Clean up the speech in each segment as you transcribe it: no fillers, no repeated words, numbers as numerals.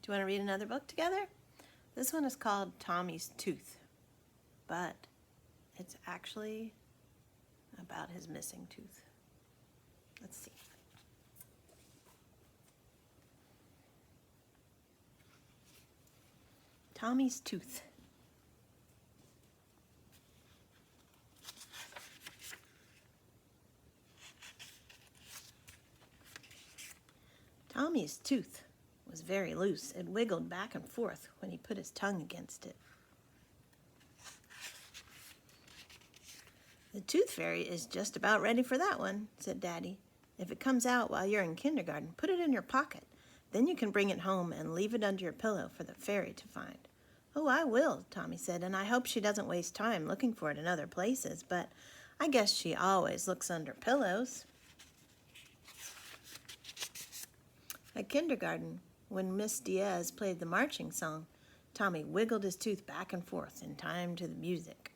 Do you want to read another book together? This one is called Tommy's Tooth, but it's actually about his missing tooth. Let's see. Tommy's Tooth. Tommy's tooth was very loose. It wiggled back and forth when he put his tongue against it. The Tooth Fairy is just about ready for that one, said Daddy. If it comes out while you're in kindergarten, put it in your pocket. Then you can bring it home and leave it under your pillow for the fairy to find. Oh, I will, Tommy said, and I hope she doesn't waste time looking for it in other places, but I guess she always looks under pillows. At kindergarten, when Miss Diaz played the marching song, Tommy wiggled his tooth back and forth in time to the music.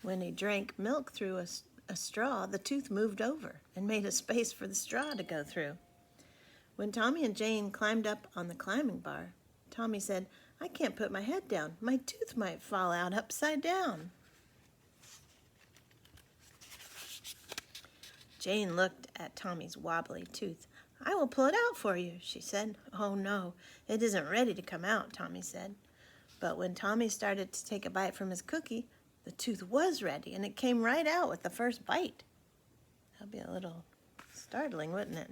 When he drank milk through a straw, the tooth moved over and made a space for the straw to go through. When Tommy and Jane climbed up on the climbing bar, Tommy said, "I can't put my head down. My tooth might fall out upside down." Jane looked at Tommy's wobbly tooth. "I will pull it out for you," she said. "Oh no, it isn't ready to come out," Tommy said. But when Tommy started to take a bite from his cookie, the tooth was ready, and it came right out with the first bite. That'd be a little startling, wouldn't it?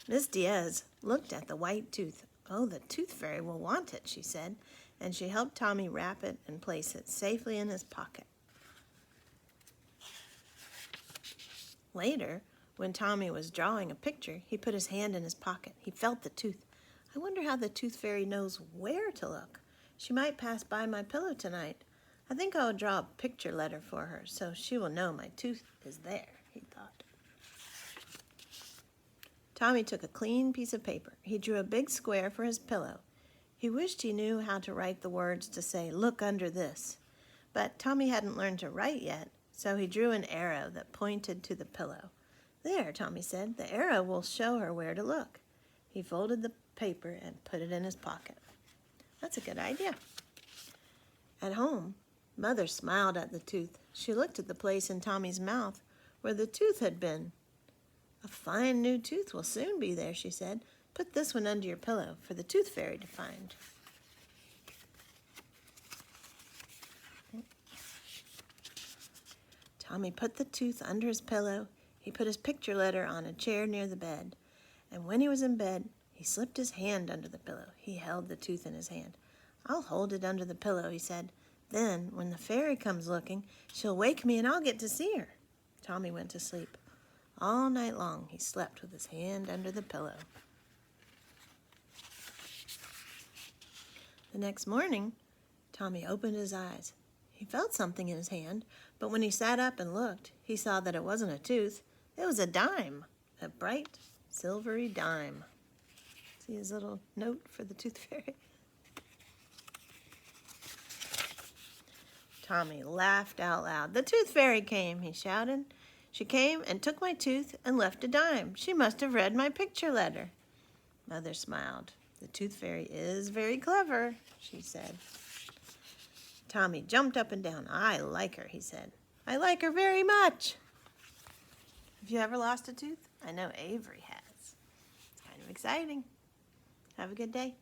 Miss Diaz looked at the white tooth. "Oh, the Tooth Fairy will want it," she said, and she helped Tommy wrap it and place it safely in his pocket. Later, when Tommy was drawing a picture, he put his hand in his pocket. He felt the tooth. "I wonder how the Tooth Fairy knows where to look. She might pass by my pillow tonight. I think I'll draw a picture letter for her so she will know my tooth is there," he thought. Tommy took a clean piece of paper. He drew a big square for his pillow. He wished he knew how to write the words to say, "Look under this." But Tommy hadn't learned to write yet, so he drew an arrow that pointed to the pillow. "There," Tommy said, "the arrow will show her where to look." He folded the paper and put it in his pocket. That's a good idea. At home, Mother smiled at the tooth. She looked at the place in Tommy's mouth where the tooth had been. "A fine new tooth will soon be there," she said. "Put this one under your pillow for the Tooth Fairy to find." Tommy put the tooth under his pillow. He put his picture letter on a chair near the bed. And when he was in bed, he slipped his hand under the pillow. He held the tooth in his hand. "I'll hold it under the pillow," he said. "Then, when the fairy comes looking, she'll wake me and I'll get to see her." Tommy went to sleep. All night long, he slept with his hand under the pillow. The next morning, Tommy opened his eyes. He felt something in his hand, but when he sat up and looked, he saw that it wasn't a tooth. It was a dime, a bright, silvery dime. See his little note for the Tooth Fairy? Tommy laughed out loud. "The Tooth Fairy came," he shouted. "She came and took my tooth and left a dime. She must have read my picture letter." Mother smiled. "The Tooth Fairy is very clever," she said. Tommy jumped up and down. "I like her," he said. "I like her very much." Have you ever lost a tooth? I know Avery has. It's kind of exciting. Have a good day.